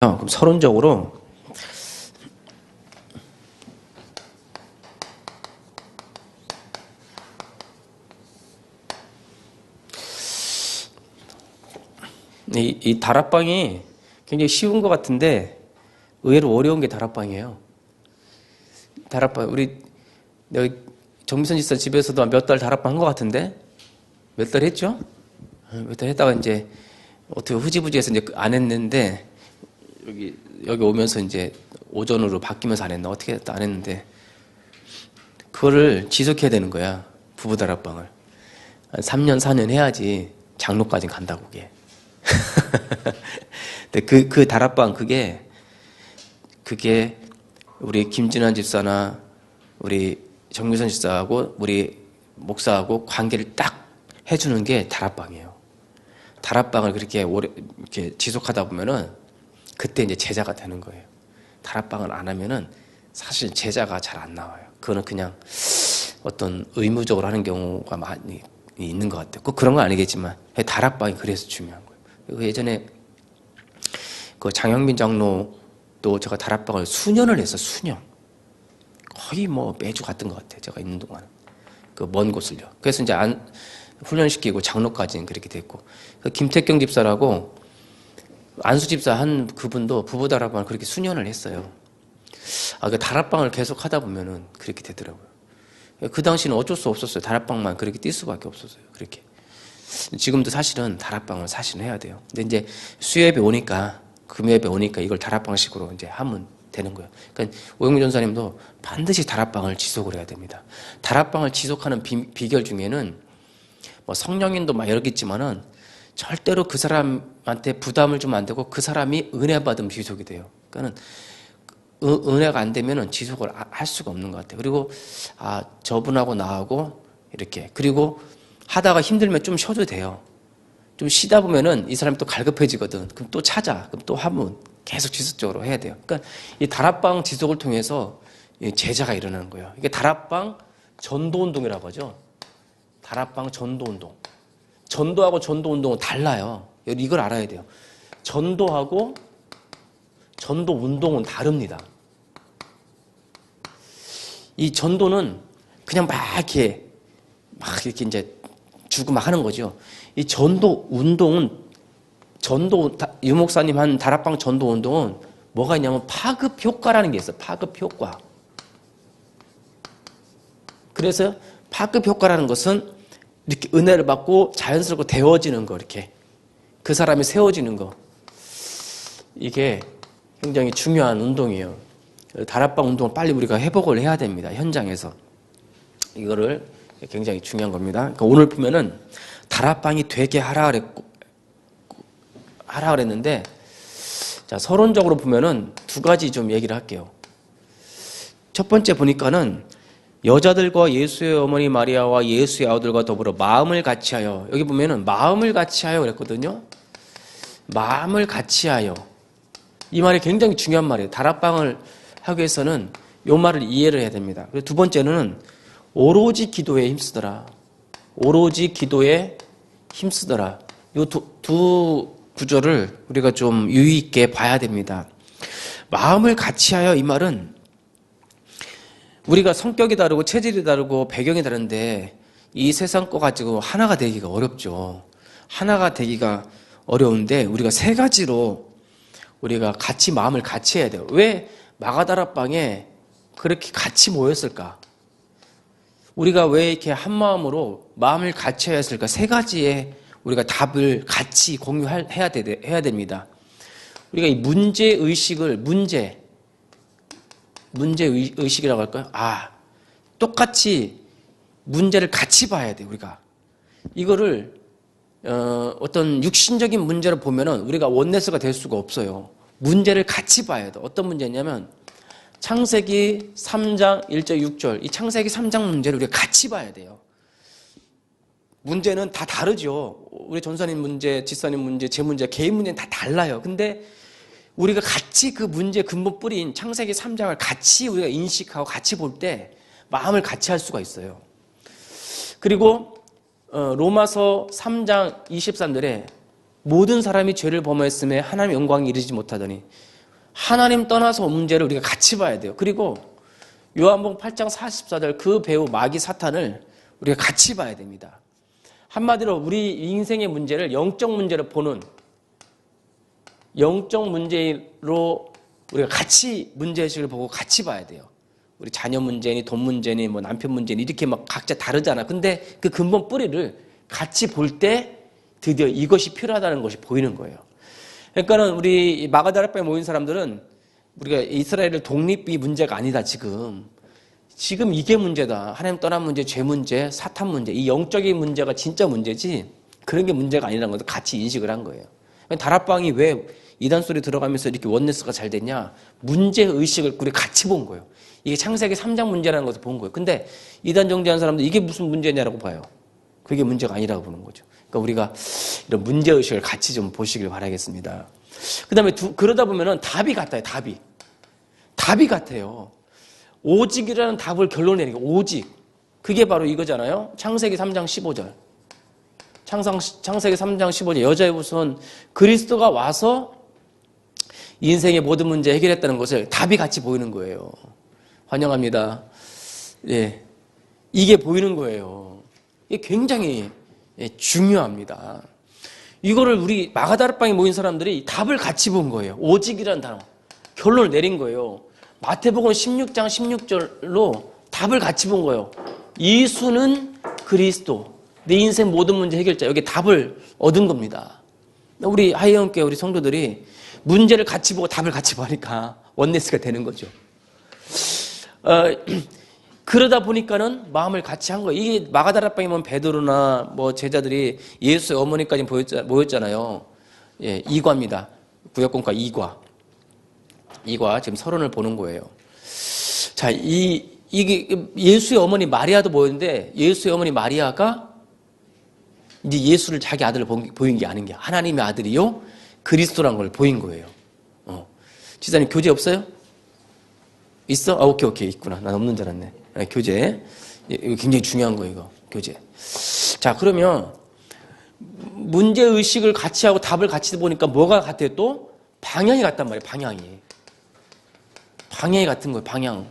그럼 서론적으로 이 다락방이 굉장히 쉬운 것 같은데 의외로 어려운 게 다락방이에요. 다락방 우리 여기 정미선 집사 집에서도 몇 달 다락방 한 것 같은데 몇 달 했죠? 몇 달 했다가 이제 어떻게 흐지부지해서 이제 안 했는데 여기 오면서 이제 오전으로 바뀌면서 안 했나 어떻게 안 했는데 그거를 지속해야 되는 거야. 부부 다락방을 한 3년 4년 해야지 장로까지 간다고 그게. 근데 그 다락방 그게 우리 김진환 집사나 우리 정미선 집사하고 우리 목사하고 관계를 딱 해주는 게 다락방이에요. 다락방을 그렇게 오래 이렇게 지속하다 보면은 그때 이제 제자가 되는 거예요. 다락방을 안 하면은 사실 제자가 잘 안 나와요. 그거는 그냥 어떤 의무적으로 하는 경우가 많이 있는 것 같아요. 꼭 그런 건 아니겠지만 다락방이 그래서 중요한 거예요. 예전에 그 장영민 장로도 제가 다락방을 수년을 했어. 수년. 거의 뭐 매주 갔던 것 같아요. 제가 있는 동안 그 먼 곳을요. 그래서 이제 훈련시키고 장로까지는 그렇게 됐고 그 김택경 집사라고 안수 집사 한 그분도 부부 다락방을 그렇게 수년을 했어요. 그 다락방을 계속 하다 보면은 그렇게 되더라고요. 그 당시는 어쩔 수 없었어요. 다락방만 그렇게 뛸 수밖에 없었어요. 그렇게. 지금도 사실은 다락방을 사실은 해야 돼요. 근데 이제 수요예배 오니까 금요예배 오니까 이걸 다락방식으로 이제 하면 되는 거예요. 그러니까 오영민 전사님도 반드시 다락방을 지속을 해야 됩니다. 다락방을 지속하는 비결 중에는 뭐 성령인도 막 여러 개 있지만은 절대로 그 사람한테 부담을 주면 안 되고 그 사람이 은혜 받으면 지속이 돼요. 그러니까는 은혜가 안 되면은 지속을 할 수가 없는 것 같아요. 그리고 저분하고 나하고 이렇게 그리고 하다가 힘들면 좀 쉬어도 돼요. 좀 쉬다 보면은 이 사람이 또 갈급해지거든. 그럼 또 찾아. 그럼 또 하면 계속 지속적으로 해야 돼요. 그러니까 이 다락방 지속을 통해서 제자가 일어나는 거예요. 이게 다락방 전도운동이라고 하죠. 다락방 전도운동. 전도하고 전도운동은 달라요. 이걸 알아야 돼요. 전도하고 전도운동은 다릅니다. 이 전도는 그냥 막 이렇게 이제 주고 막 하는 거죠. 이 전도운동은 유 목사님 한 다락방 전도운동은 뭐가 있냐면 파급 효과라는 게 있어요. 파급 효과. 그래서 파급 효과라는 것은 이렇게 은혜를 받고 자연스럽게 되어지는 거, 이렇게. 그 사람이 세워지는 거. 이게 굉장히 중요한 운동이에요. 다락방 운동을 빨리 우리가 회복을 해야 됩니다. 현장에서. 이거를 굉장히 중요한 겁니다. 그러니까 오늘 보면은 다락방이 되게 하라 그랬는데, 자, 서론적으로 보면은 두 가지 좀 얘기를 할게요. 첫 번째 보니까는 여자들과 예수의 어머니 마리아와 예수의 아들과 더불어 마음을 같이하여, 여기 보면은 마음을 같이하여 그랬거든요. 마음을 같이하여. 이 말이 굉장히 중요한 말이에요. 다락방을 하기 위해서는 이 말을 이해를 해야 됩니다. 그리고 두 번째는 오로지 기도에 힘쓰더라. 오로지 기도에 힘쓰더라. 이 두 구절을 우리가 좀 유의 있게 봐야 됩니다. 마음을 같이하여 이 말은 우리가 성격이 다르고 체질이 다르고 배경이 다른데 이 세상 거 가지고 하나가 되기가 어렵죠. 하나가 되기가 어려운데 우리가 세 가지로 우리가 같이 마음을 같이 해야 돼요. 왜 마가다락방에 그렇게 같이 모였을까? 우리가 왜 이렇게 한 마음으로 마음을 같이 해야 했을까? 세 가지의 우리가 답을 같이 공유해야 됩니다. 우리가 이 문제의식을 문제의식이라고 할까요? 똑같이 문제를 같이 봐야 돼요, 우리가. 이거를, 어떤 육신적인 문제를 보면은 우리가 원네스가 될 수가 없어요. 문제를 같이 봐야 돼요. 어떤 문제냐면, 창세기 3장 1절 6절, 이 창세기 3장 문제를 우리가 같이 봐야 돼요. 문제는 다 다르죠. 우리 전사님 문제, 집사님 문제, 제 문제, 개인 문제는 다 달라요. 근데 우리가 같이 그 문제 근본 뿌린 창세기 3장을 같이 우리가 인식하고 같이 볼 때 마음을 같이 할 수가 있어요. 그리고 로마서 3장 23절에 모든 사람이 죄를 범하였음에 하나님의 영광에 이르지 못하더니 하나님 떠나서 온 문제를 우리가 같이 봐야 돼요. 그리고 요한복음 8장 44절 그 배우 마귀 사탄을 우리가 같이 봐야 됩니다. 한마디로 우리 인생의 문제를 영적 문제로 보는, 영적 문제로 우리가 같이 문제의식을 보고 같이 봐야 돼요. 우리 자녀 문제니 돈 문제니 뭐 남편 문제니 이렇게 막 각자 다르잖아. 근데 그 근본 뿌리를 같이 볼 때 드디어 이것이 필요하다는 것이 보이는 거예요. 그러니까는 우리 마가다락방에 모인 사람들은 우리가 이스라엘의 독립이 문제가 아니다. 지금 이게 문제다. 하나님 떠난 문제, 죄 문제, 사탄 문제, 이 영적인 문제가 진짜 문제지 그런 게 문제가 아니라는 것을 같이 인식을 한 거예요. 다락방이 왜 이단 소리 들어가면서 이렇게 원네스가 잘 됐냐? 문제의식을 우리 같이 본 거예요. 이게 창세기 3장 문제라는 것을 본 거예요. 근데 이단 정죄한 사람들 이게 무슨 문제냐라고 봐요. 그게 문제가 아니라고 보는 거죠. 그러니까 우리가 이런 문제의식을 같이 좀 보시길 바라겠습니다. 그 다음에 그러다 보면은 답이 같아요. 답이 같아요. 오직이라는 답을 결론내니까 오직. 그게 바로 이거잖아요. 창세기 3장 15절. 창세기 3장 15절. 여자의 후손 그리스도가 와서 인생의 모든 문제 해결했다는 것을 답이 같이 보이는 거예요. 환영합니다. 예. 이게 보이는 거예요. 이게 굉장히 중요합니다. 이거를 우리 마가다락방에 모인 사람들이 답을 같이 본 거예요. 오직이라는 단어. 결론을 내린 거예요. 마태복음 16장 16절로 답을 같이 본 거예요. 예수는 그리스도, 내 인생 모든 문제 해결자. 여기 답을 얻은 겁니다. 우리 하이영교회 우리 성도들이 문제를 같이 보고 답을 같이 보니까 원네스가 되는 거죠. 그러다 보니까는 마음을 같이 한 거예요. 이게 마가다락방에 보면 베드로나 뭐 제자들이 예수의 어머니까지 모였잖아요. 예, 이과입니다. 구역공과 이과 지금 서론을 보는 거예요. 자, 이게 예수의 어머니 마리아도 모였는데 예수의 어머니 마리아가 이제 예수를 자기 아들을 보인 게 아닌 게 하나님의 아들이요 그리스도란 걸 보인 거예요. 지사님 교재 없어요? 있어? 아, 오케이 있구나. 난 없는 줄 알았네. 교재. 이거 굉장히 중요한 거예요, 이거. 교재. 자, 그러면 문제의식을 같이 하고 답을 같이 보니까 뭐가 같아요? 또 방향이 같단 말이에요. 방향이 같은 거예요. 방향.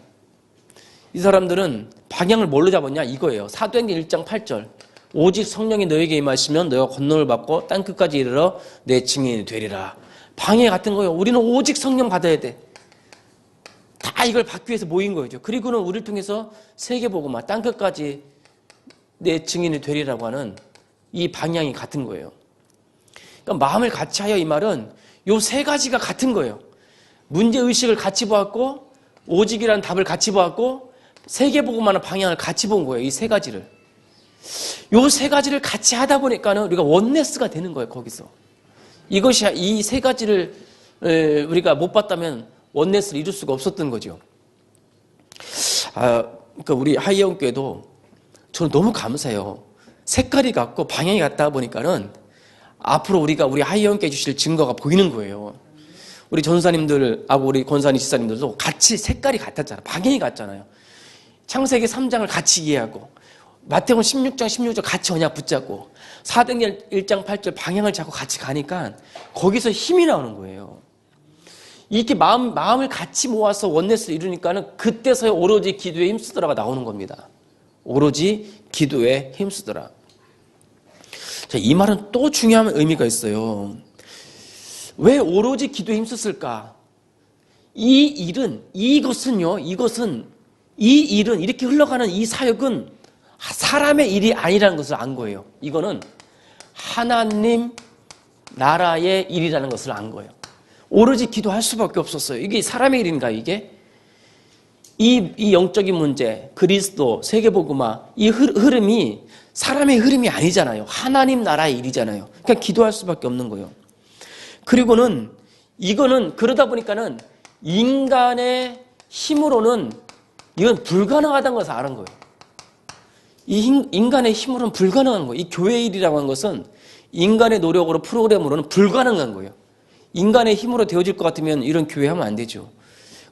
이 사람들은 방향을 뭘로 잡았냐? 이거예요. 사도행전 1장 8절. 오직 성령이 너에게 임하시면 너가 권능을 받고 땅끝까지 이르러 내 증인이 되리라. 방향이 같은 거예요. 우리는 오직 성령 받아야 돼. 다 이걸 받기 위해서 모인 거죠. 그리고는 우리를 통해서 세계복음화 땅끝까지 내 증인이 되리라고 하는 이 방향이 같은 거예요. 그러니까 마음을 같이 하여 이 말은 요 세 가지가 같은 거예요. 문제의식을 같이 보았고 오직이라는 답을 같이 보았고 세계복음화하는 방향을 같이 본 거예요. 이 세 가지를. 요 세 가지를 같이 하다 보니까는 우리가 원네스가 되는 거예요. 거기서. 이것이 이 세 가지를 우리가 못 봤다면 원네스를 이룰 수가 없었던 거죠. 그러니까 우리 하이영교회도 저는 너무 감사해요. 색깔이 같고 방향이 같다 보니까는 앞으로 우리 하이영교회 주실 증거가 보이는 거예요. 우리 전사님들하고 우리 권사님 지사님들도 같이 색깔이 같았잖아요. 방향이 같잖아요. 창세기 3장을 같이 이해하고 마태복음 16장 16절 같이 언약 붙잡고 사도행전 1장 8절 방향을 잡고 같이 가니까 거기서 힘이 나오는 거예요. 이렇게 마음을 같이 모아서 원네스를 이루니까는 그때서야 오로지 기도에 힘쓰더라가 나오는 겁니다. 오로지 기도에 힘쓰더라. 자, 이 말은 또 중요한 의미가 있어요. 왜 오로지 기도에 힘썼을까? 이 일은 이렇게 흘러가는 이 사역은 사람의 일이 아니라는 것을 안 거예요. 이거는 하나님 나라의 일이라는 것을 안 거예요. 오로지 기도할 수밖에 없었어요. 이게 사람의 일인가 이게? 이 영적인 문제, 그리스도, 세계복음화 이 흐름이 사람의 흐름이 아니잖아요. 하나님 나라의 일이잖아요. 그러니까 기도할 수밖에 없는 거예요. 그리고는 이거는 그러다 보니까는 인간의 힘으로는 이건 불가능하다는 것을 아는 거예요. 이 인간의 힘으로는 불가능한 거예요. 이 교회 일이라고 하는 것은 인간의 노력으로 프로그램으로는 불가능한 거예요. 인간의 힘으로 되어질 것 같으면 이런 교회 하면 안 되죠.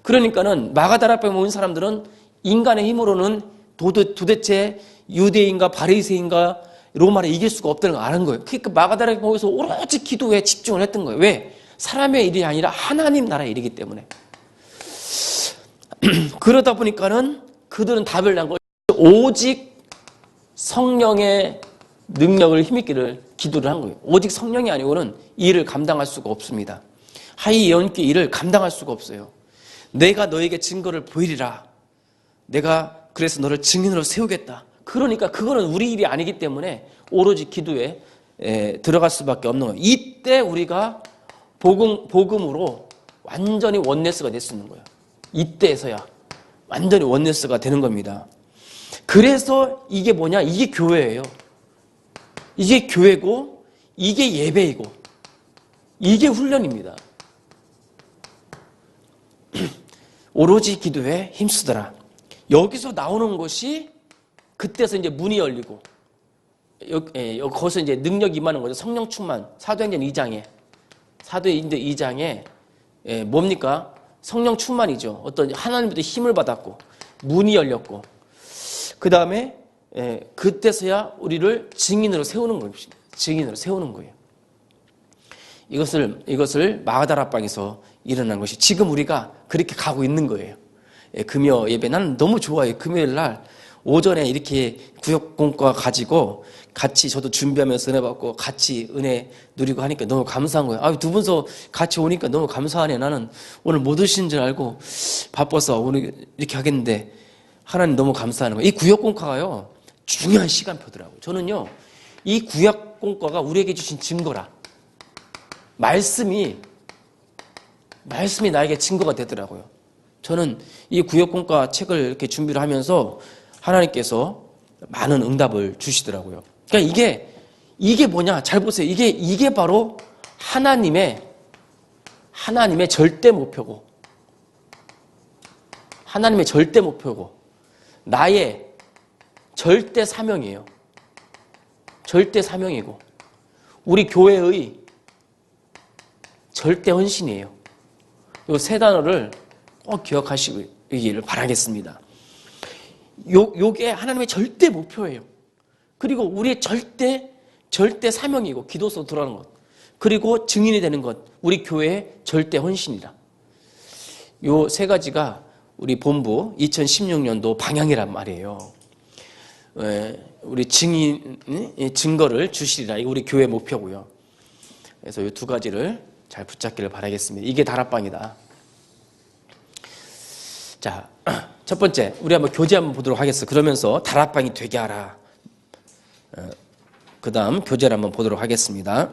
그러니까는 마가다락방에 모인 사람들은 인간의 힘으로는 도대체 유대인과 바리새인과 로마를 이길 수가 없다는 걸 아는 거예요. 그러니까 마가다락에 모여서 오로지 기도에 집중을 했던 거예요. 왜? 사람의 일이 아니라 하나님 나라의 일이기 때문에. 그러다 보니까는 그들은 답을 난 것이 오직 성령의 능력을 힘입기를 기도를 한 거예요. 오직 성령이 아니고는 이 일을 감당할 수가 없습니다. 하이 예언기 일을 감당할 수가 없어요. 내가 너에게 증거를 보이리라. 내가 그래서 너를 증인으로 세우겠다. 그러니까 그거는 우리 일이 아니기 때문에 오로지 기도에 들어갈 수밖에 없는 거예요. 이때 우리가 복음으로 완전히 원네스가 될 수 있는 거예요. 이때에서야 완전히 원네스가 되는 겁니다. 그래서 이게 뭐냐? 이게 교회예요. 이게 교회고 이게 예배이고 이게 훈련입니다. 오로지 기도에 힘쓰더라. 여기서 나오는 것이 그때서 이제 문이 열리고 거기서 이제 능력이 임하는 거죠. 성령 충만. 사도행전 2장에 사도행전 2장에 뭡니까? 성령 충만이죠. 어떤 하나님부터 힘을 받았고 문이 열렸고 그 다음에 그때서야 우리를 증인으로 세우는 것입니다. 증인으로 세우는 거예요. 이것을 마가다락방에서 일어난 것이 지금 우리가 그렇게 가고 있는 거예요. 금요 예배 나는 너무 좋아요. 금요일 날 오전에 이렇게 구역공과 가지고 같이 저도 준비하면서 은혜 받고 같이 은혜 누리고 하니까 너무 감사한 거예요. 두 분서 같이 오니까 너무 감사하네. 나는 오늘 못 오신 줄 알고 바빠서 오늘 이렇게 하겠는데 하나님 너무 감사하는 거예요. 이 구역공과가요 중요한 시간표더라고요. 저는요 이 구역공과가 우리에게 주신 증거라. 말씀이 나에게 증거가 되더라고요. 저는 이 구역공과 책을 이렇게 준비를 하면서 하나님께서 많은 응답을 주시더라고요. 그러니까 이게 뭐냐? 잘 보세요. 이게 바로 하나님의 절대 목표고, 하나님의 절대 목표고, 나의 절대 사명이에요. 절대 사명이고, 우리 교회의 절대 헌신이에요. 이 세 단어를 꼭 기억하시기를 바라겠습니다. 요게 하나님의 절대 목표예요. 그리고 우리의 절대 사명이고 기도서 들어가는 것. 그리고 증인이 되는 것. 우리 교회의 절대 헌신이라. 요 세 가지가 우리 본부 2016년도 방향이란 말이에요. 우리 증거를 주시리라. 이거 우리 교회 목표고요. 그래서 이 두 가지를 잘 붙잡기를 바라겠습니다. 이게 다락방이다. 자, 첫 번째, 우리 한번 교제 한번 보도록 하겠습니다. 그러면서 다락방이 되게 하라. 그 다음 교제를 한번 보도록 하겠습니다.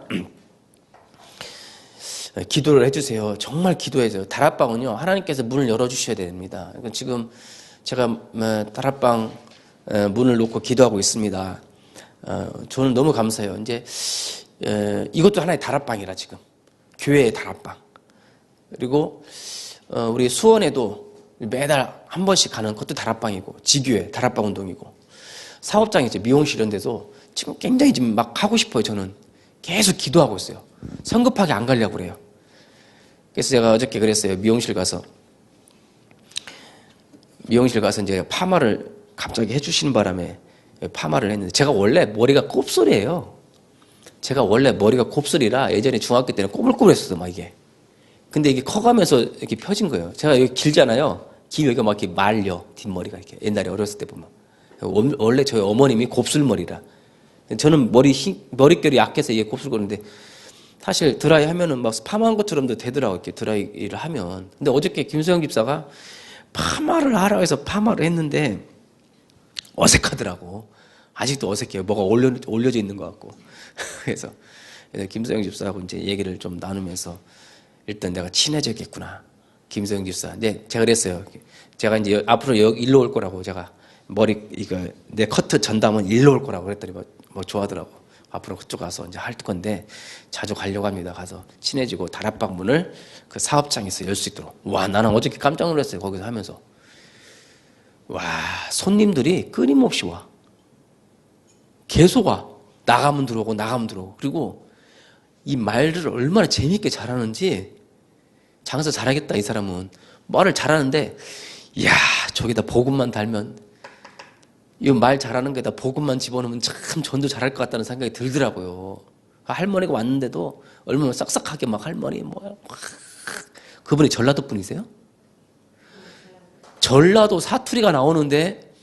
기도를 해주세요. 정말 기도해줘요. 다락방은요, 하나님께서 문을 열어주셔야 됩니다. 지금 제가 다락방 문을 놓고 기도하고 있습니다. 저는 너무 감사해요. 이제 이것도 하나의 다락방이라 지금. 교회의 다락방. 그리고 우리 수원에도 매달 한 번씩 가는 것도 다락방이고, 지교회 다락방 운동이고, 사업장에 이제 미용실 이런 데서 지금 굉장히 지금 막 하고 싶어요. 저는 계속 기도하고 있어요. 성급하게 안 가려고 그래요. 그래서 제가 어저께 그랬어요. 미용실 가서 이제 파마를 갑자기 해주시는 바람에 파마를 했는데, 제가 원래 머리가 곱슬이에요. 제가 원래 머리가 곱슬이라 예전에 중학교 때는 꼬불꼬불했었어, 막 이게. 근데 이게 커가면서 이렇게 펴진 거예요. 제가 여기 길잖아요. 길 여기가 막 이렇게 말려, 뒷머리가 이렇게. 옛날에 어렸을 때 보면. 원래 저희 어머님이 곱슬머리라. 저는 머릿결이 약해서 이게 곱슬거리는데, 사실 드라이 하면은 막 파마한 것처럼도 되더라고요. 이렇게 드라이를 하면. 근데 어저께 김소영 집사가 파마를 하라고 해서 파마를 했는데, 어색하더라고. 아직도 어색해요. 뭐가 올려져 있는 것 같고. 그래서 김소영 집사하고 이제 얘기를 좀 나누면서 일단 내가 친해져야겠구나. 김소영 집사. 근데 제가 그랬어요. 제가 이제 앞으로 일로 올 거라고 제가 내 커트 전담은 일로 올 거라고 그랬더니 뭐 좋아하더라고. 앞으로 그쪽 가서 이제 할 건데 자주 가려고 합니다. 가서 친해지고 다락방 문을 그 사업장에서 열 수 있도록. 와, 나는 어저께 깜짝 놀랐어요. 거기서 하면서. 와, 손님들이 끊임없이 와. 계속 와. 나가면 들어오고 나가면 들어오고. 그리고 이 말을 얼마나 재미있게 잘하는지, 장사 잘하겠다 이 사람은. 말을 잘하는데, 이야, 저기다 복음만 달면, 이 말 잘하는 게다 복음만 집어넣으면 참 전도 잘할 것 같다는 생각이 들더라고요. 할머니가 왔는데도 얼마나 싹싹하게 막 할머니 뭐 그분이 전라도 분이세요? 전라도 사투리가 나오는데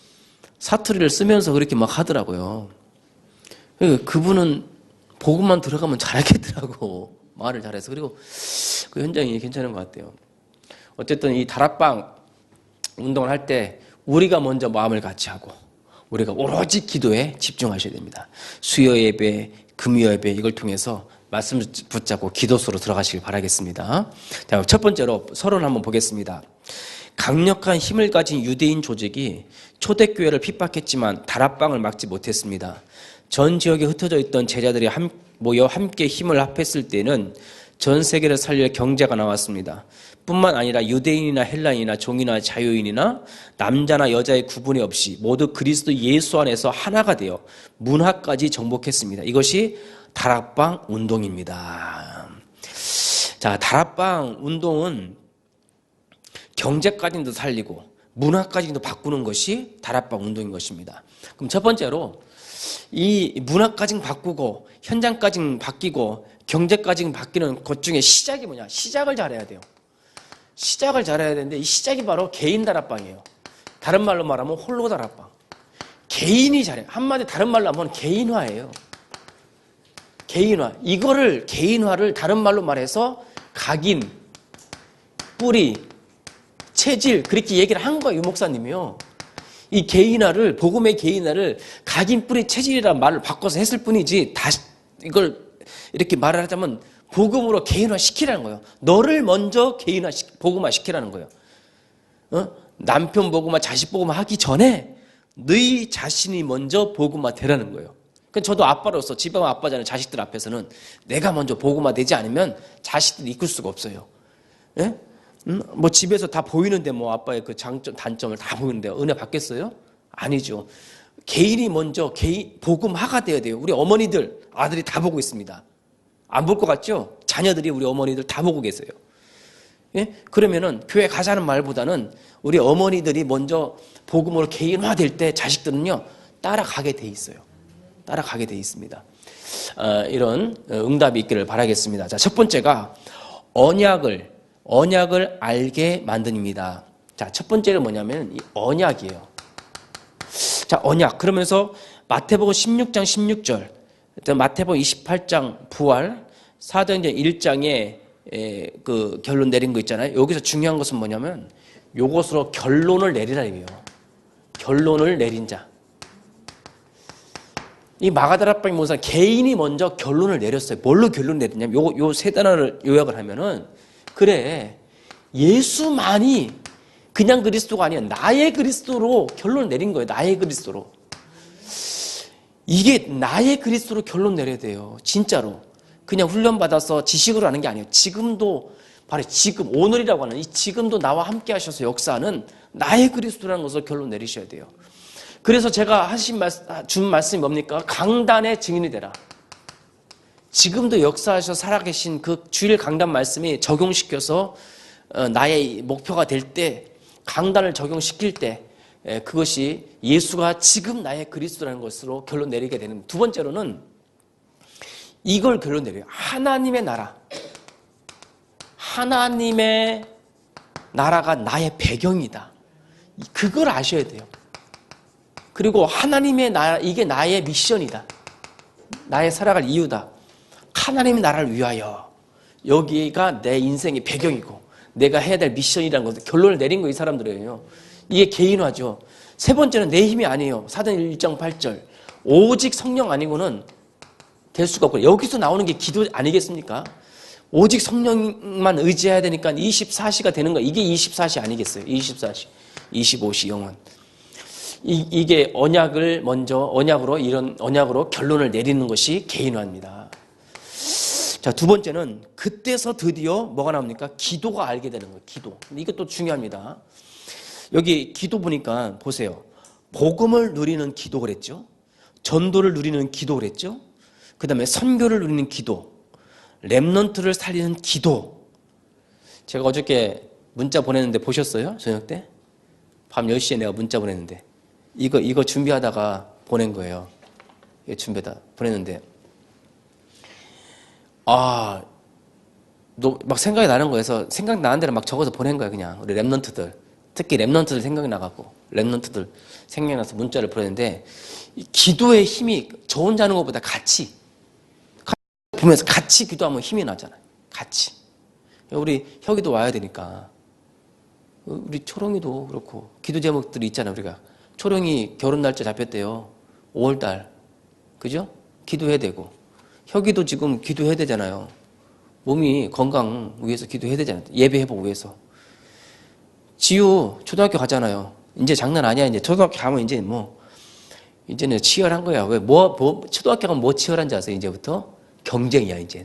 사투리를 쓰면서 그렇게 막 하더라고요. 그분은 복음만 들어가면 잘하겠더라고. 말을 잘해서. 그리고 그 현장이 괜찮은 것 같아요. 어쨌든 이 다락방 운동을 할 때 우리가 먼저 마음을 같이 하고 우리가 오로지 기도에 집중하셔야 됩니다. 수요 예배, 금요 예배 이걸 통해서 말씀을 붙잡고 기도소로 들어가시길 바라겠습니다. 자, 첫 번째로 서론 한번 보겠습니다. 강력한 힘을 가진 유대인 조직이 초대교회를 핍박했지만 다락방을 막지 못했습니다. 전 지역에 흩어져 있던 제자들이 모여 함께 힘을 합했을 때는 전 세계를 살릴 경제가 나왔습니다. 뿐만 아니라 유대인이나 헬라인이나 종이나 자유인이나 남자나 여자의 구분이 없이 모두 그리스도 예수 안에서 하나가 되어 문화까지 정복했습니다. 이것이 다락방 운동입니다. 자, 다락방 운동은 경제까지도 살리고 문화까지도 바꾸는 것이 다락방 운동인 것입니다. 그럼 첫 번째로 이 문화까지 바꾸고 현장까지 바뀌고 경제까지 바뀌는 것 중에 시작이 뭐냐? 시작을 잘해야 돼요. 시작을 잘해야 되는데 이 시작이 바로 개인 다락방이에요. 다른 말로 말하면 홀로 다락방. 개인이 잘해요. 한마디 다른 말로 하면 개인화예요. 개인화. 이거를 개인화를 다른 말로 말해서 각인, 뿌리, 체질 그렇게 얘기를 한 거예요. 유 목사님이요. 이 개인화를 복음의 개인화를 각인, 뿌리, 체질이라는 말을 바꿔서 했을 뿐이지 다시 이걸 이렇게 말을 하자면 복음으로 개인화 시키라는 거예요. 너를 먼저 개인화 복음화 시키라는 거예요. 남편 복음화, 자식 복음화 하기 전에 너희 자신이 먼저 복음화 되라는 거예요. 저도 아빠로서 집안 아빠잖아요. 자식들 앞에서는 내가 먼저 복음화 되지 않으면 자식들 이끌 수가 없어요. 예? 뭐 집에서 다 보이는데 뭐 아빠의 그 장점, 단점을 다 보이는데 은혜 받겠어요? 아니죠. 개인이 먼저 복음화가 되어야 돼요. 우리 어머니들, 아들이 다 보고 있습니다. 안 볼 것 같죠? 자녀들이 우리 어머니들 다 보고 계세요. 예? 그러면은 교회 가자는 말보다는 우리 어머니들이 먼저 복음으로 개인화될 때 자식들은요 따라가게 돼 있어요. 따라가게 돼 있습니다. 이런 응답이 있기를 바라겠습니다. 자, 첫 번째가 언약을 알게 만듭니다. 자, 첫 번째는 뭐냐면 이 언약이에요. 자, 언약. 그러면서 마태복음 16장 16절, 마태복음 28장 부활, 사도행전 1장에 그 결론 내린 거 있잖아요. 여기서 중요한 것은 뭐냐면 요것으로 결론을 내리라 이거예요. 결론을 내린 자. 이 마가다락방 모사 개인이 먼저 결론을 내렸어요. 뭘로 결론을 내렸냐면 요 세 단어를 요약을 하면은 그래 예수만이 그냥 그리스도가 아니야 나의 그리스도로 결론을 내린 거예요. 나의 그리스도로. 이게 나의 그리스도로 결론 내려야 돼요. 진짜로. 그냥 훈련받아서 지식으로 하는 게 아니에요. 지금도 바로 지금 오늘이라고 하는 이 지금도 나와 함께 하셔서 역사하는 나의 그리스도라는 것을 결론 내리셔야 돼요. 그래서 제가 준 말씀이 뭡니까? 강단의 증인이 되라. 지금도 역사하셔서 살아계신 그 주일 강단 말씀이 적용시켜서 나의 목표가 될 때 강단을 적용시킬 때 그것이 예수가 지금 나의 그리스도라는 것으로 결론 내리게 되는. 두 번째로는 이걸 결론 내려요. 하나님의 나라. 하나님의 나라가 나의 배경이다. 그걸 아셔야 돼요. 그리고 하나님의 나라, 이게 나의 미션이다. 나의 살아갈 이유다. 하나님의 나라를 위하여. 여기가 내 인생의 배경이고 내가 해야 될 미션이라는 것을 결론을 내린 거 이 사람들이에요. 이게 개인화죠. 세 번째는 내 힘이 아니에요. 사도행전 1장 8절. 오직 성령 아니고는 될 수가 없고 여기서 나오는 게 기도 아니겠습니까? 오직 성령만 의지해야 되니까 24시가 되는 거. 이게 24시 아니겠어요? 24시, 25시 영원. 이게 언약으로 결론을 내리는 것이 개인화입니다. 자, 두 번째는 그때서 드디어 뭐가 나옵니까? 기도가 알게 되는 거예요. 기도. 이것도 중요합니다. 여기 기도 보니까 보세요. 복음을 누리는 기도 그랬죠. 전도를 누리는 기도 그랬죠. 그 다음에 선교를 누리는 기도. 렘넌트를 살리는 기도. 제가 어저께 문자 보냈는데 보셨어요? 저녁 때? 밤 10시에 내가 문자 보냈는데 이거 준비하다가 보낸 거예요. 이거 준비하다 보냈는데 아, 막 생각이 나는 거에서 생각나는 대로 막 적어서 보낸 거야, 그냥. 우리 랩런트들. 특히 랩런트들 생각이 나갖고. 랩런트들 생각나서 문자를 보냈는데, 이 기도의 힘이 저 혼자 하는 것보다 같이 보면서 같이 기도하면 힘이 나잖아요. 같이. 우리 혁이도 와야 되니까. 우리 초롱이도 그렇고. 기도 제목들이 있잖아요, 우리가. 초롱이 결혼 날짜 잡혔대요. 5월달. 그죠? 기도해야 되고. 혁이도 지금 기도해야 되잖아요. 몸이 건강 위해서 기도해야 되잖아요. 예배해보고 위해서. 지우 초등학교 가잖아요. 이제 장난 아니야. 이제 초등학교 가면 이제 이제는 치열한 거야. 왜 초등학교 가면 뭐 치열한지 아세요? 이제부터 경쟁이야. 이제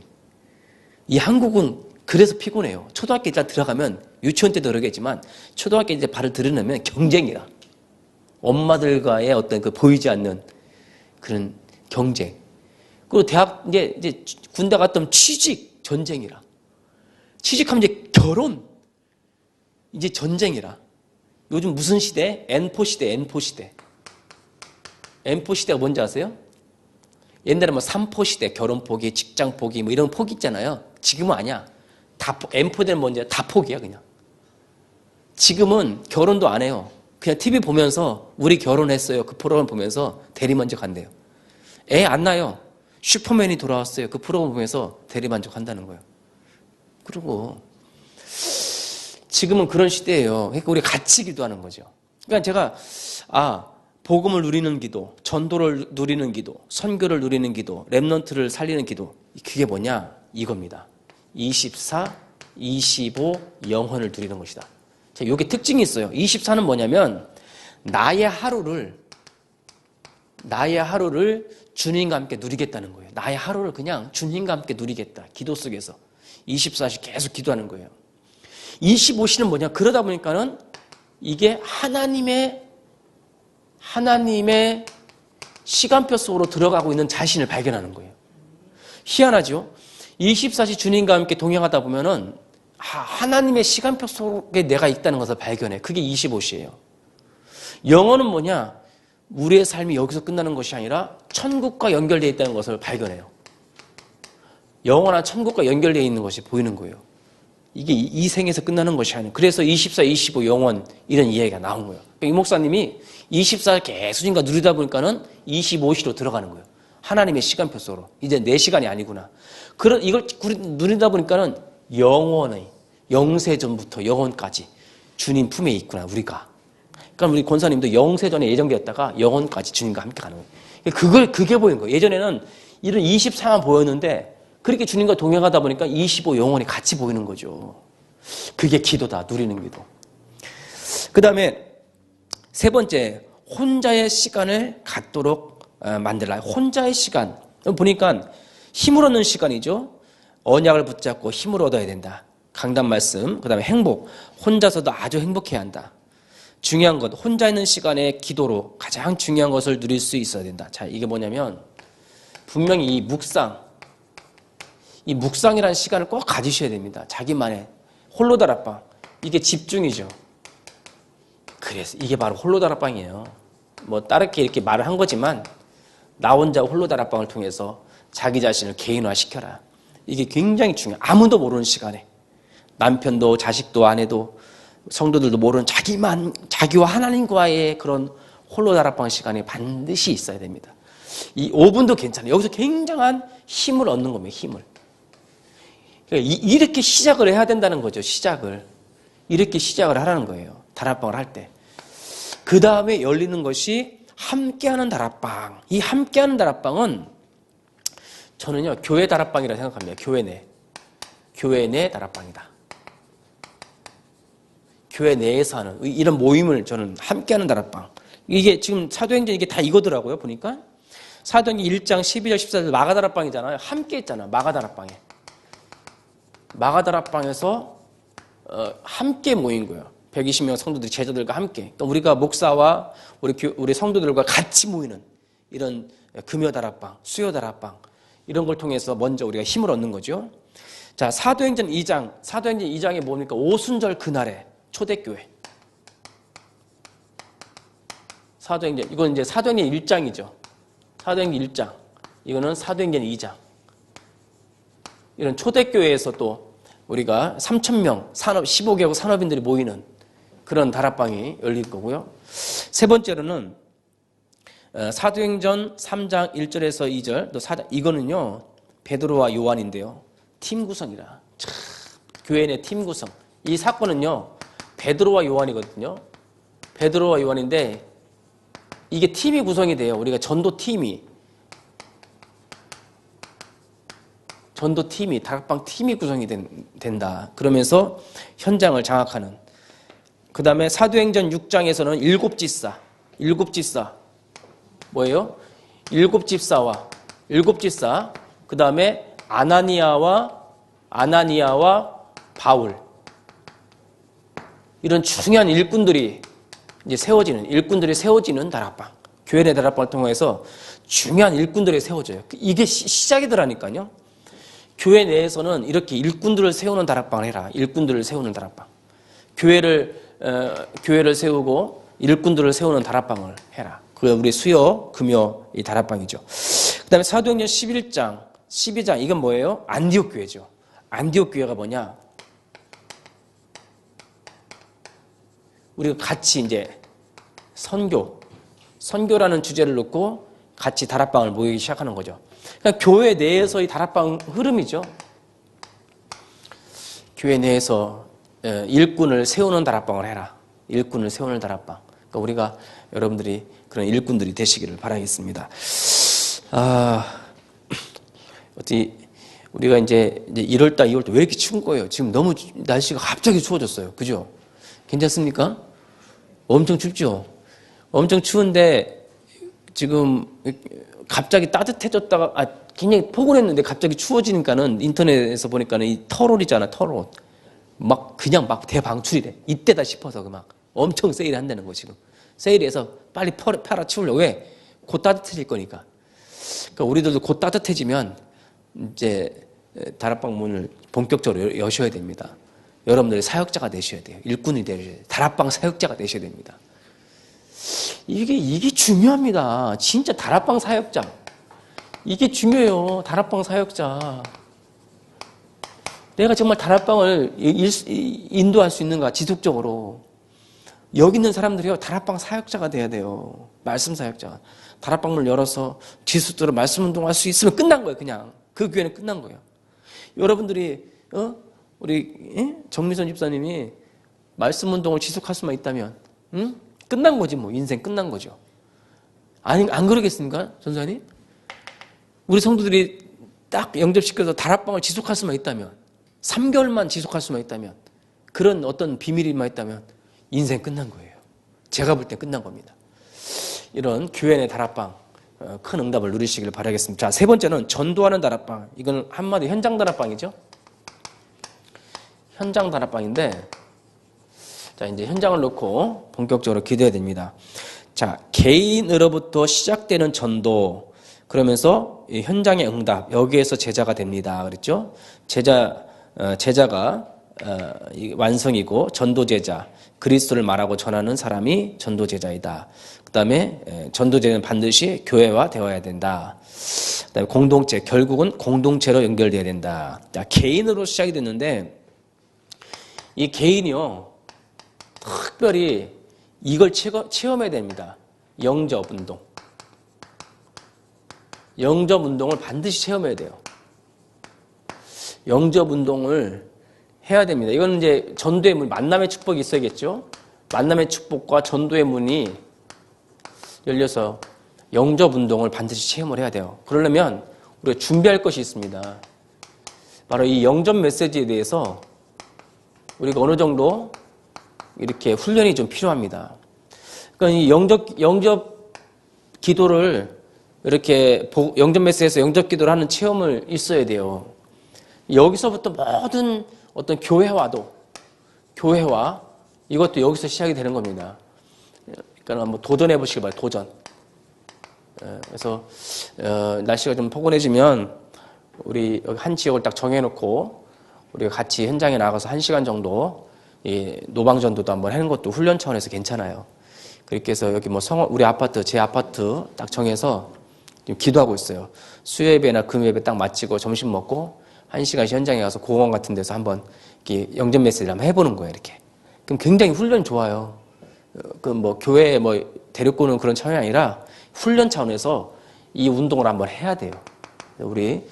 이 한국은 그래서 피곤해요. 초등학교 일단 들어가면 유치원 때도 그러겠지만 초등학교 이제 발을 들여놓으면 경쟁이라. 엄마들과의 어떤 그 보이지 않는 그런 경쟁. 그리고 대학 이제 군대 갔다 오면 취직 전쟁이라. 취직하면 이제 결혼 이제 전쟁이라. 요즘 무슨 시대? N4 시대, N4 시대. N4 시대가 뭔지 아세요? 옛날에 뭐 3포 시대, 결혼 포기, 직장 포기 뭐 이런 포기 있잖아요. 지금은 아니야. 다 N4대는 뭔지 다 포기야 그냥. 지금은 결혼도 안 해요. 그냥 TV 보면서 우리 결혼했어요. 그 프로그램 보면서 대리만족 한대요. 애 안 낳아요. 슈퍼맨이 돌아왔어요. 그 프로그램 보면서 대리만족한다는 거예요. 그리고 지금은 그런 시대예요. 그러니까 우리 같이 기도하는 거죠. 그러니까 제가 복음을 누리는 기도, 전도를 누리는 기도, 선교를 누리는 기도, 랩넌트를 살리는 기도. 그게 뭐냐? 이겁니다. 24, 25 영혼을 누리는 것이다. 자, 이게 특징이 있어요. 24는 뭐냐면 나의 하루를 주님과 함께 누리겠다는 거예요. 나의 하루를 그냥 주님과 함께 누리겠다. 기도 속에서 24시 계속 기도하는 거예요. 25시는 뭐냐? 그러다 보니까는 이게 하나님의 시간표 속으로 들어가고 있는 자신을 발견하는 거예요. 희한하죠? 24시 주님과 함께 동행하다 보면은 하나님의 시간표 속에 내가 있다는 것을 발견해. 그게 25시예요. 영어는 뭐냐? 우리의 삶이 여기서 끝나는 것이 아니라 천국과 연결되어 있다는 것을 발견해요. 영원한 천국과 연결되어 있는 것이 보이는 거예요. 이게 이 생에서 끝나는 것이 아니에요. 그래서 24, 25 영원 이런 이야기가 나온 거예요. 이 목사님이 24를 계속 주님과 누리다 보니까는 25시로 들어가는 거예요. 하나님의 시간표 속으로. 이제 내 시간이 아니구나. 이걸 누리다 보니까는 영원의 영세전부터 영원까지 주님 품에 있구나 우리가. 그러니까 우리 권사님도 영세전에 예정되었다가 영원까지 주님과 함께 가는 거예요. 그게 보인 거예요. 예전에는 이런 24만 보였는데 그렇게 주님과 동행하다 보니까 25 영원히 같이 보이는 거죠. 그게 기도다. 누리는 기도. 그 다음에 세 번째, 혼자의 시간을 갖도록 만들라. 혼자의 시간. 보니까 힘을 얻는 시간이죠. 언약을 붙잡고 힘을 얻어야 된다. 강단 말씀. 그 다음에 행복. 혼자서도 아주 행복해야 한다. 중요한 것. 혼자 있는 시간에 기도로 가장 중요한 것을 누릴 수 있어야 된다. 자, 이게 뭐냐면 분명히 이 묵상이라는 시간을 꼭 가지셔야 됩니다. 자기만의 홀로다락방. 이게 집중이죠. 그래서 이게 바로 홀로다락방이에요. 뭐 다르게 이렇게 말을 한 거지만 나 혼자 홀로다락방을 통해서 자기 자신을 개인화시켜라. 이게 굉장히 중요해요. 아무도 모르는 시간에 남편도 자식도 아내도 성도들도 모르는 자기와 하나님과의 그런 홀로다락방 시간이 반드시 있어야 됩니다. 이 5분도 괜찮아요. 여기서 굉장한 힘을 얻는 겁니다. 힘을. 이렇게 시작을 해야 된다는 거죠. 이렇게 시작을 하라는 거예요. 다락방을 할 때. 그 다음에 열리는 것이 함께하는 다락방. 이 함께하는 다락방은 저는요 교회 다락방이라고 생각합니다. 교회 내 다락방이다. 교회 내에서 하는 이런 모임을 저는 함께하는 다락방. 이게 지금 사도행전 이게 다 이거더라고요. 보니까 사도행전 1장 12절 14절 마가다락방이잖아요. 함께 했잖아. 마가다락방에서 함께 모인 거예요. 120명 성도들이 제자들과 함께. 또 우리가 목사와 우리 성도들과 같이 모이는 이런 금요다락방, 수요다락방 이런 걸 통해서 먼저 우리가 힘을 얻는 거죠. 자, 사도행전 2장에 뭡니까? 오순절 그날에 초대교회. 이건 이제 사도행전 1장이죠. 사도행전 1장. 이거는 사도행전 2장. 이런 초대교회에서 또 우리가 3,000명 산업 15개국 산업인들이 모이는 그런 다락방이 열릴 거고요. 세 번째로는 사도행전 3장 1절에서 2절 또 4장 이거는요 베드로와 요한인데요. 팀 구성이라 참, 교회 내 팀 구성. 이 사건은요 베드로와 요한이거든요. 베드로와 요한인데 이게 팀이 구성이 돼요. 우리가 전도팀이 다락방 팀이 구성이 된다. 그러면서 현장을 장악하는. 그 다음에 사도행전 6장에서는 일곱 집사 뭐예요? 일곱 집사 그 다음에 아나니아와 바울 이런 중요한 일꾼들이 세워지는 다락방. 교회 내 다락방을 통해서 중요한 일꾼들이 세워져요. 이게 시작이더라니까요. 교회 내에서는 이렇게 일꾼들을 세우는 다락방을 해라. 일꾼들을 세우는 다락방. 교회를 세우고 일꾼들을 세우는 다락방을 해라. 그게 우리 수요, 금요 이 다락방이죠. 그 다음에 사도행전 11장, 12장 이건 뭐예요? 안디옥 교회죠. 안디옥 교회가 뭐냐? 우리가 같이 이제 선교라는 주제를 놓고 같이 다락방을 모이기 시작하는 거죠. 그러니까 교회 내에서의 다락방 흐름이죠. 교회 내에서 일꾼을 세우는 다락방을 해라. 일꾼을 세우는 다락방. 그러니까 우리가 여러분들이 그런 일꾼들이 되시기를 바라겠습니다. 어떻게 우리가 이제 1월달, 2월달 왜 이렇게 추운 거예요? 지금 너무 날씨가 갑자기 추워졌어요. 그죠? 괜찮습니까? 엄청 춥죠? 엄청 추운데 지금 갑자기 따뜻해졌다가 굉장히 포근했는데 갑자기 추워지니까는 인터넷에서 보니까는 이 털옷이잖아, 털옷. 그냥 대방출이래. 이때다 싶어서 막 엄청 세일을 한다는 거 지금. 세일해서 빨리 팔아치우려고. 왜? 곧 따뜻해질 거니까. 그러니까 우리들도 곧 따뜻해지면 이제 다락방 문을 본격적으로 여셔야 됩니다. 여러분들이 사역자가 되셔야 돼요. 일꾼이 되셔야 돼요. 다락방 사역자가 되셔야 됩니다. 이게 중요합니다. 진짜 다락방 사역자. 이게 중요해요. 다락방 사역자. 내가 정말 다락방을 인도할 수 있는가, 지속적으로. 여기 있는 사람들이요, 다락방 사역자가 돼야 돼요. 말씀 사역자. 다락방을 열어서 지속적으로 말씀 운동할 수 있으면 끝난 거예요, 그냥. 그 교회는 끝난 거예요. 여러분들이, 우리, 정미선 집사님이 말씀 운동을 지속할 수만 있다면, 끝난 거지, 뭐. 인생 끝난 거죠. 안 그러겠습니까, 전사님? 우리 성도들이 딱 영접시켜서 다락방을 지속할 수만 있다면, 3개월만 지속할 수만 있다면, 그런 어떤 비밀이만 있다면, 인생 끝난 거예요. 제가 볼 때 끝난 겁니다. 이런 교회 내 다락방, 큰 응답을 누리시길 바라겠습니다. 자, 세 번째는 전도하는 다락방. 이건 한마디 현장 다락방이죠. 현장 다락방인데, 자, 이제 현장을 놓고 본격적으로 기도해야 됩니다. 자, 개인으로부터 시작되는 전도, 그러면서 이 현장의 응답, 여기에서 제자가 됩니다. 그랬죠? 제자가 완성이고 전도제자, 그리스도를 말하고 전하는 사람이 전도제자이다. 그 다음에 전도제는 반드시 교회화 되어야 된다. 그 다음에 공동체, 결국은 공동체로 연결되어야 된다. 자, 개인으로 시작이 됐는데 이 개인이요, 특별히 이걸 체험해야 됩니다. 영접운동. 영접운동을 반드시 체험해야 돼요. 영접운동을 해야 됩니다. 이건 이제 전도의 문, 만남의 축복이 있어야겠죠? 만남의 축복과 전도의 문이 열려서 영접운동을 반드시 체험을 해야 돼요. 그러려면 우리가 준비할 것이 있습니다. 바로 이 영접 메시지에 대해서 우리가 어느 정도 이렇게 훈련이 좀 필요합니다. 그러니까 이 영접 기도를 이렇게 영접 메시지에서 영접 기도를 하는 체험을 있어야 돼요. 여기서부터 모든 어떤 교회화 이것도 여기서 시작이 되는 겁니다. 그러니까 한번 도전해 보시기 바랍니다. 도전. 그래서 날씨가 좀 포근해지면 우리 여기 한 지역을 딱 정해놓고 우리가 같이 현장에 나가서 1시간 정도 이 노방전도도 한번 하는 것도 훈련 차원에서 괜찮아요. 그렇게 해서 여기 뭐 우리 아파트, 제 아파트 딱 정해서 지금 기도하고 있어요. 수요예배나 금요예배 딱 마치고 점심 먹고 1시간씩 현장에 가서 공원 같은 데서 한번 이렇게 영접 메시지를 한번 해보는 거예요, 이렇게. 그럼 굉장히 훈련 좋아요. 그 뭐 교회에 뭐 데리고 오는 그런 차원이 아니라 훈련 차원에서 이 운동을 한번 해야 돼요. 우리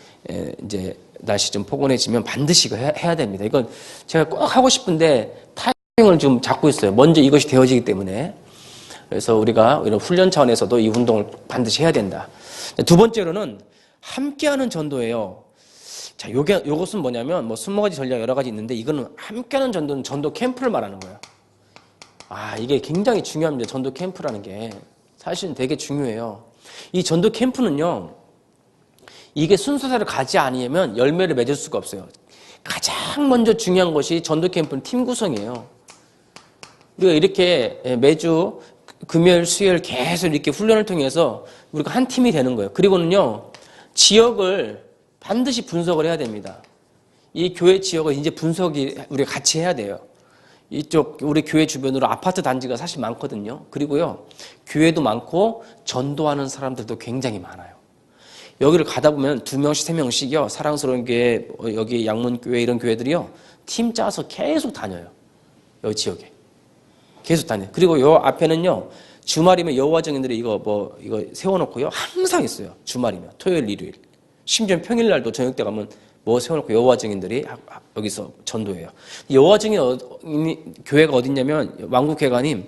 이제 날씨 좀 포근해지면 반드시 이거 해야 됩니다. 이건 제가 꼭 하고 싶은데 타이밍을 좀 잡고 있어요. 먼저 이것이 되어지기 때문에. 그래서 우리가 이런 훈련 차원에서도 이 운동을 반드시 해야 된다. 두 번째로는 함께하는 전도예요. 자, 요것은 뭐냐면 뭐 20가지 전략 여러 가지 있는데 이거는 함께하는 전도는 전도 캠프를 말하는 거예요. 이게 굉장히 중요합니다. 전도 캠프라는 게 사실은 되게 중요해요. 이 전도 캠프는요, 이게 순서대로 가지 않으면 열매를 맺을 수가 없어요. 가장 먼저 중요한 것이 전도 캠프는 팀 구성이에요. 우리가 이렇게 매주 금요일, 수요일 계속 이렇게 훈련을 통해서 우리가 한 팀이 되는 거예요. 그리고는요, 지역을 반드시 분석을 해야 됩니다. 이 교회 지역을 이제 분석이 우리가 같이 해야 돼요. 이쪽 우리 교회 주변으로 아파트 단지가 사실 많거든요. 그리고요, 교회도 많고 전도하는 사람들도 굉장히 많아요. 여기를 가다 보면 2명씩 3명씩이요, 사랑스러운 게 여기 양문교회 이런 교회들이요, 팀 짜서 계속 다녀요. 여기 지역에 계속 다녀요. 그리고 요 앞에는요, 주말이면 여호와 증인들이 이거 세워놓고요, 항상 있어요. 주말이면 토요일, 일요일, 심지어 평일날도 저녁 때 가면 뭐 세워놓고 여호와 증인들이 여기서 전도해요. 여호와 증인 교회가 어딨냐면 왕국회관님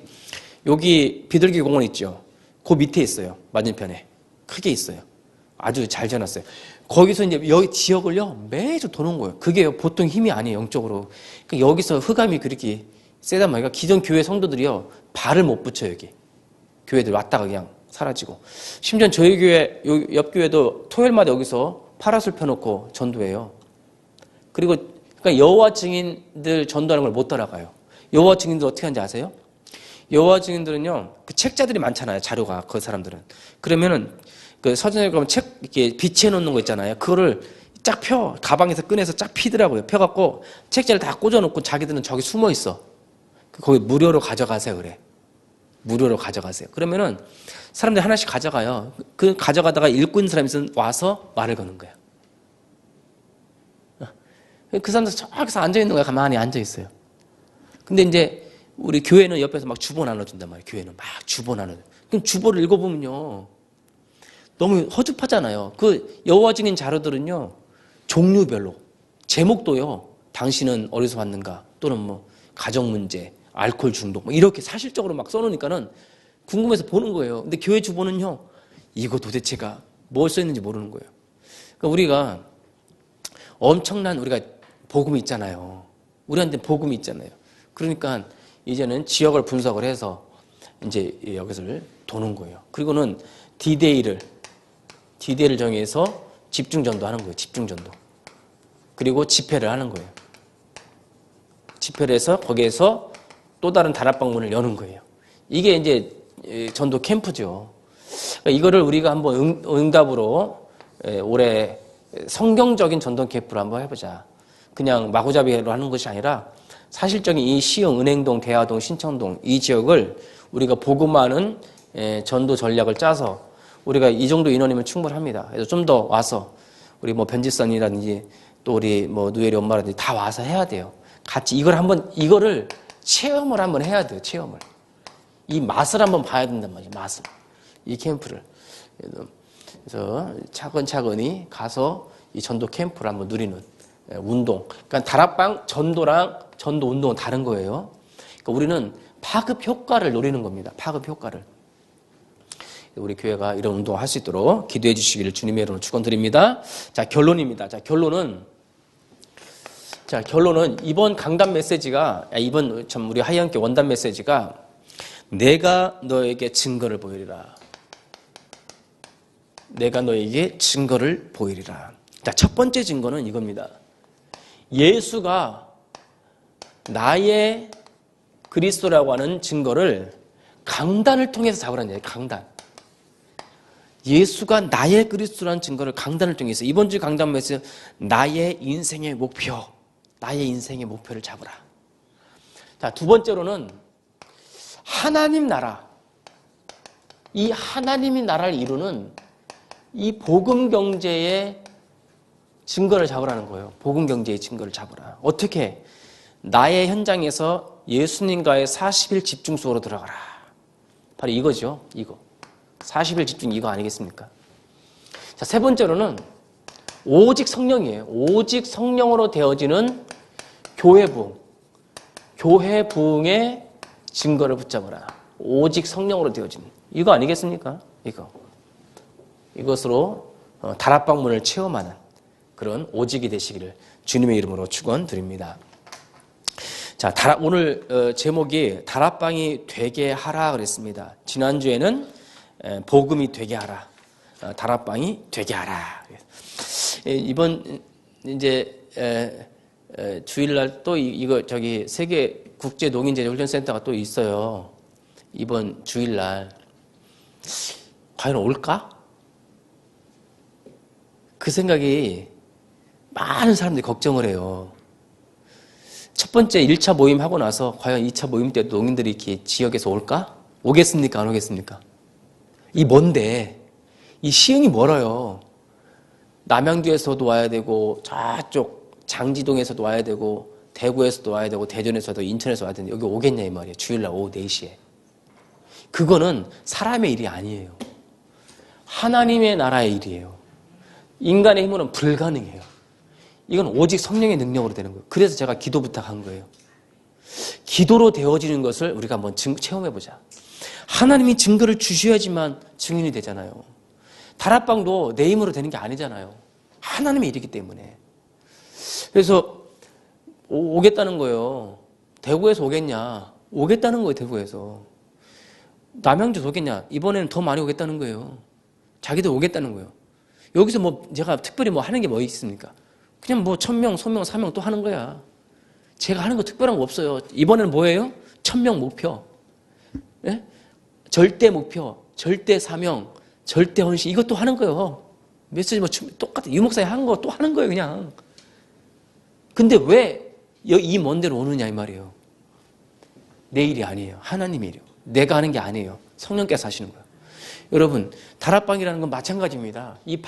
여기 비둘기 공원 있죠. 그 밑에 있어요. 맞은편에 크게 있어요. 아주 잘 지어놨어요. 거기서 이제 여기 지역을요 매주 도는 거예요. 그게 보통 힘이 아니에요, 영적으로. 그러니까 여기서 흑암이 그렇게 세단 말이야. 기존 교회 성도들이요 발을 못 붙여요. 여기 교회들 왔다가 그냥 사라지고. 심지어 저희 교회 옆 교회도 토요일마다 여기서 파라솔 펴놓고 전도해요. 그리고 그러니까 여호와 증인들 전도하는 걸 못 따라가요. 여호와 증인들 어떻게 하는지 아세요? 여호와 증인들은요, 그 책자들이 많잖아요. 자료가 그 사람들은. 그러면은 그 서점에 가면 책 이렇게 비치해 놓는 거 있잖아요. 그거를 쫙 펴, 가방에서 꺼내서 쫙 피더라고요. 펴갖고 책자를 다 꽂아놓고 자기들은 저기 숨어 있어. 거기 무료로 가져가세요. 그래. 무료로 가져가세요. 그러면은 사람들이 하나씩 가져가요. 그 가져가다가 읽고 있는 사람이 있으면 와서 말을 거는 거예요. 그 사람들 저기서 앉아있는 거야. 가만히 앉아있어요. 근데 이제 우리 교회는 옆에서 막 주보 나눠준단 말이에요. 교회는 막 주보 나눠줘. 그럼 주보를 읽어보면요, 너무 허접하잖아요. 그 여호와 증인 자료들은요, 종류별로, 제목도요, 당신은 어디서 왔는가, 또는 뭐 가정 문제, 알코올 중독, 뭐 이렇게 사실적으로 막 써놓으니까는 궁금해서 보는 거예요. 근데 교회 주보는요, 이거 도대체가 뭘 써있는지 모르는 거예요. 그러니까 우리가 엄청난 우리가 복음이 있잖아요. 우리한테 복음이 있잖아요. 그러니까 이제는 지역을 분석을 해서 이제 여기서를 도는 거예요. 그리고는 디데이를 정해서 집중전도 하는 거예요. 집중전도. 그리고 집회를 하는 거예요. 집회를 해서 거기에서 또 다른 다락방문을 여는 거예요. 이게 이제 전도 캠프죠. 이거를 우리가 한번 응답으로 올해 성경적인 전도 캠프를 한번 해보자. 그냥 마구잡이로 하는 것이 아니라 사실적인 이 시흥, 은행동, 대화동, 신청동 이 지역을 우리가 복음하는 전도 전략을 짜서 우리가 이 정도 인원이면 충분합니다. 그래서 좀 더 와서 우리 뭐 변지선이라든지 또 우리 뭐 누에리 엄마라든지 다 와서 해야 돼요. 같이 이거를 체험을 한번 해야 돼요. 체험을. 이 맛을 한번 봐야 된단 말이에요. 맛을. 이 캠프를. 그래서 차근차근히 가서 이 전도 캠프를 한번 누리는 운동. 그러니까 다락방 전도랑 전도 운동은 다른 거예요. 그러니까 우리는 파급 효과를 노리는 겁니다. 파급 효과를. 우리 교회가 이런 운동을 할 수 있도록 기도해 주시기를 주님의 이름으로 축원드립니다. 자, 결론입니다. 자, 결론은 이번 강단 메시지가, 우리 하이함께 원단 메시지가 내가 너에게 증거를 보이리라. 내가 너에게 증거를 보이리라. 자, 첫 번째 증거는 이겁니다. 예수가 나의 그리스도라고 하는 증거를 강단을 통해서 잡으라는 얘기예요. 강단. 예수가 나의 그리스도라는 증거를 강단을 통해서, 이번 주 강단 메시지, 나의 인생의 목표를 잡으라. 자, 두 번째로는 하나님 나라. 이 하나님의 나라를 이루는 이 복음 경제의 증거를 잡으라는 거예요. 복음 경제의 증거를 잡으라. 어떻게? 나의 현장에서 예수님과의 40일 집중 속으로 들어가라. 바로 이거죠. 이거. 40일 집중 이거 아니겠습니까? 자, 세 번째로는 오직 성령이에요. 오직 성령으로 되어지는 교회 부흥. 교회 부흥의 증거를 붙잡아라. 오직 성령으로 되어지는. 이거 아니겠습니까? 이거. 이것으로 다락방문을 체험하는 그런 오직이 되시기를 주님의 이름으로 축원드립니다. 자, 오늘 제목이 다락방이 되게 하라 그랬습니다. 지난주에는 복음이 되게 하라. 다락방이 되게 하라. 이번 이제 주일날 또 이거 저기 세계 국제 농인제자 훈련센터가 또 있어요. 이번 주일날 과연 올까? 그 생각이 많은 사람들이 걱정을 해요. 첫 번째 1차 모임 하고 나서 과연 2차 모임 때 농인들이 이렇게 지역에서 올까? 오겠습니까? 안 오겠습니까? 이 먼데 이 시흥이 멀어요. 남양주에서도 와야 되고 저쪽 장지동에서도 와야 되고 대구에서도 와야 되고 대전에서도 인천에서 와야 되는데 여기 오겠냐 이 말이에요. 주일날 오후 4시에. 그거는 사람의 일이 아니에요. 하나님의 나라의 일이에요. 인간의 힘으로는 불가능해요. 이건 오직 성령의 능력으로 되는 거예요. 그래서 제가 기도 부탁한 거예요. 기도로 되어지는 것을 우리가 한번 체험해보자. 하나님이 증거를 주셔야지만 증인이 되잖아요. 다락방도 내 힘으로 되는 게 아니잖아요. 하나님의 일이기 때문에. 그래서 오겠다는 거예요. 대구에서 오겠냐? 오겠다는 거예요. 대구에서. 남양주에서 오겠냐? 이번에는 더 많이 오겠다는 거예요. 자기들 오겠다는 거예요. 여기서 뭐 제가 특별히 뭐 하는 게 뭐 있습니까? 그냥 뭐 1000명, 소명, 사명 또 하는 거야. 제가 하는 거 특별한 거 없어요. 이번에는 뭐예요? 1000명 목표. 예? 절대 목표, 절대 사명, 절대 헌신 이것도 하는 거예요. 메시지 뭐 똑같아. 유목사님 하는 거 또 하는 거예요, 그냥. 근데 왜 이 먼 데로 오느냐 이 말이에요. 내 일이 아니에요. 하나님의 일이에요. 내가 하는 게 아니에요. 성령께서 하시는 거예요. 여러분, 다락방이라는 건 마찬가지입니다. 이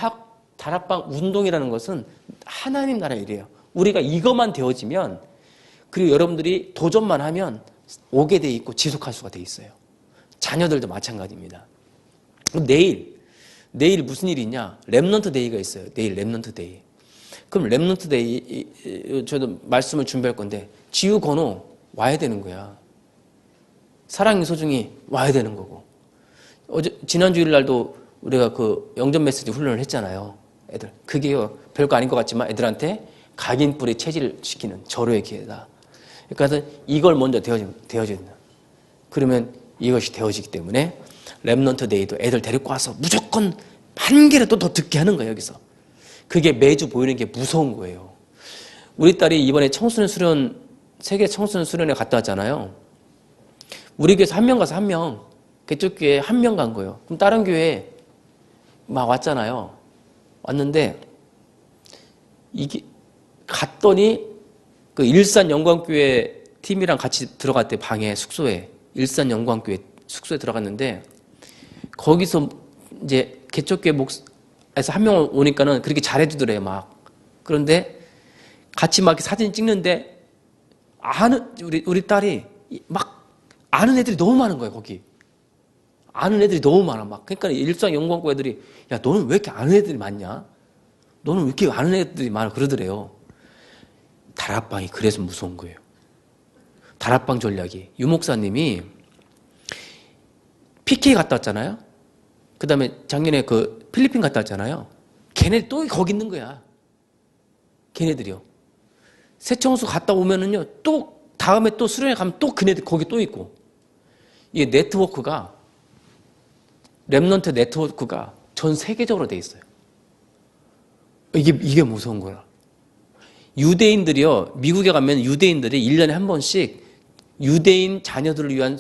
다락방 운동이라는 것은 하나님 나라의 일이에요. 우리가 이것만 되어지면 그리고 여러분들이 도전만 하면 오게 돼 있고 지속할 수가 돼 있어요. 자녀들도 마찬가지입니다. 그럼 내일 무슨 일이 있냐? 렘넌트 데이가 있어요. 내일 렘넌트 데이. 그럼 렘넌트 데이 저도 말씀을 준비할 건데 지우 건호 와야 되는 거야. 사랑이 소중히 와야 되는 거고. 지난 주일 날도 우리가 그 영전 메시지 훈련을 했잖아요. 애들. 그게요, 별거 아닌 것 같지만 애들한테 각인뿌리 체질을 시키는 절호의 기회다. 그러니까 이걸 먼저 되어진다. 그러면 이것이 되어지기 때문에 렘넌트 데이도 애들 데리고 와서 무조건 한 개라도 더 듣게 하는 거예요, 여기서. 그게 매주 보이는 게 무서운 거예요. 우리 딸이 이번에 청소년 수련, 세계 청소년 수련회 갔다 왔잖아요. 우리 교회에서 한 명 가서 한 명, 그쪽 교회에 한 명 간 거예요. 그럼 다른 교회에 막 왔잖아요. 왔는데, 이게, 갔더니, 그 일산 영광교회 팀이랑 같이 들어갔대, 방에, 숙소에. 일산 영광교회 숙소에 들어갔는데, 거기서 이제 개척교회 목사에서 한 명 오니까는 그렇게 잘해주더래요, 막. 그런데 같이 막 사진 찍는데, 우리 딸이 막 아는 애들이 너무 많은 거예요, 거기. 아는 애들이 너무 많아, 막. 그러니까 일산 영광교회 애들이, 야, 너는 왜 이렇게 아는 애들이 많냐? 너는 왜 이렇게 아는 애들이 많아? 그러더래요. 다락방이 그래서 무서운 거예요. 다락방 전략이. 유목사님이 PK 갔다 왔잖아요. 그 다음에 작년에 그 필리핀 갔다 왔잖아요. 걔네 또 거기 있는 거야. 걔네들이요. 새청수 갔다 오면은요, 또 다음에 또 수련회 가면 또 그네들 거기 또 있고. 이 네트워크가, 렘넌트 네트워크가 전 세계적으로 돼 있어요. 이게 무서운 거야. 유대인들이요, 미국에 가면 유대인들이 1년에 한 번씩 유대인 자녀들을 위한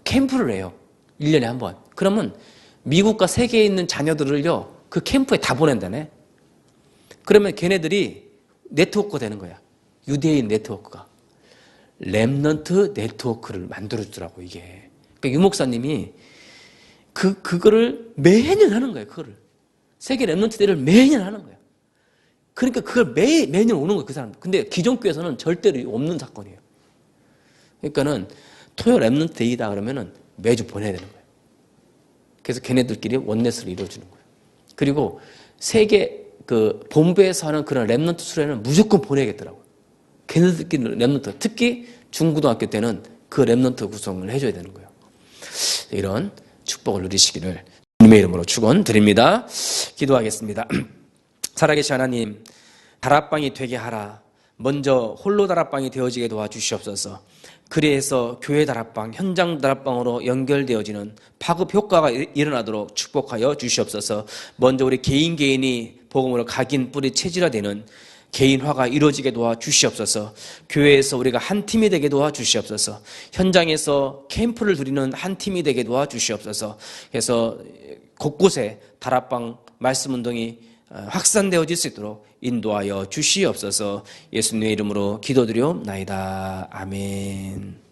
캠프를 해요. 1년에 한 번. 그러면 미국과 세계에 있는 자녀들을요, 그 캠프에 다 보낸다네. 그러면 걔네들이 네트워크가 되는 거야. 유대인 네트워크가. 렘넌트 네트워크를 만들어주더라고, 이게. 그러니까 유목사님이 그거를 매년 하는 거예요, 그거를. 세계 렘넌트 대를 매년 하는 거예요. 그러니까 그걸 매년 오는 거예요, 그 사람. 근데 기존 교회에서는 절대로 없는 사건이에요. 그러니까는 토요 렘넌트 데이다 그러면은 매주 보내야 되는 거예요. 그래서 걔네들끼리 원네스를 이루어주는 거예요. 그리고 세계 그 본부에서 하는 그런 렘넌트 수련은 무조건 보내야겠더라고요. 걔네들끼리 렘넌트, 특히 중고등학교 때는 그 렘넌트 구성을 해줘야 되는 거예요. 이런 축복을 누리시기를 주님의 이름으로 축원드립니다. 기도하겠습니다. 살아계신 하나님, 다락방이 되게 하라. 먼저 홀로 다락방이 되어지게 도와주시옵소서. 그래서 교회 다락방, 현장 다락방으로 연결되어지는 파급 효과가 일어나도록 축복하여 주시옵소서. 먼저 우리 개인이 복음으로 각인 뿌리 체질화되는 개인화가 이루어지게 도와주시옵소서. 교회에서 우리가 한 팀이 되게 도와주시옵소서. 현장에서 캠프를 누리는 한 팀이 되게 도와주시옵소서. 그래서 곳곳에 다락방 말씀운동이 확산되어질 수 있도록 인도하여 주시옵소서. 예수님의 이름으로 기도드리옵나이다. 아멘.